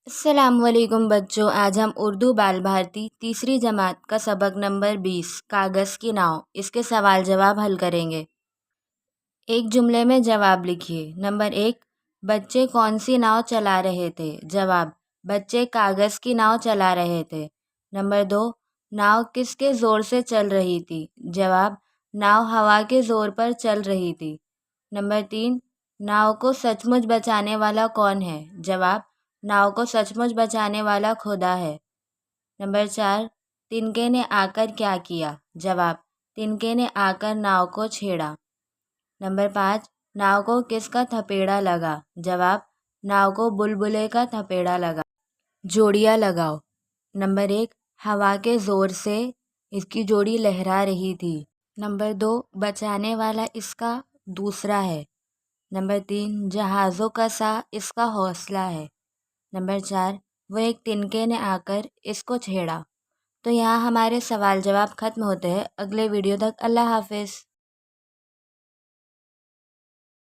السلام علیکم بچوں، آج ہم اردو بال بھارتی تیسری جماعت کا سبق نمبر 20 کاغذ کی ناؤ اس کے سوال جواب حل کریں گے۔ ایک جملے میں جواب لکھیے۔ نمبر 1، بچے کون سی ناؤ چلا رہے تھے؟ جواب، بچے کاغذ کی ناؤ چلا رہے تھے۔ نمبر 2، ناؤ کس کے زور سے چل رہی تھی؟ جواب، ناؤ ہوا کے زور پر چل رہی تھی۔ نمبر 3، ناؤ کو سچ مچ بچانے والا کون ہے؟ جواب، ناؤ کو سچ مچ بچانے والا خدا ہے۔ نمبر 4، تنکے نے آ کر کیا کیا؟ جواب، تنکے نے آ کر ناؤ کو چھیڑا۔ نمبر 5، ناؤ کو کس کا تھپیڑا لگا؟ جواب، ناؤ کو بلبلے کا تھپیڑا لگا۔ جوڑیاں لگاؤ۔ نمبر 1، ہوا کے زور سے اس کی جوڑی لہرا رہی تھی۔ نمبر 2، بچانے والا اس کا دوسرا ہے۔ نمبر 3، جہازوں کا سا اس کا حوصلہ ہے۔ نمبر 4، وہ ایک تنکے نے آ کر اس کو چھیڑا۔ تو یہاں ہمارے سوال جواب ختم ہوتے ہیں۔ اگلے ویڈیو تک اللہ حافظ۔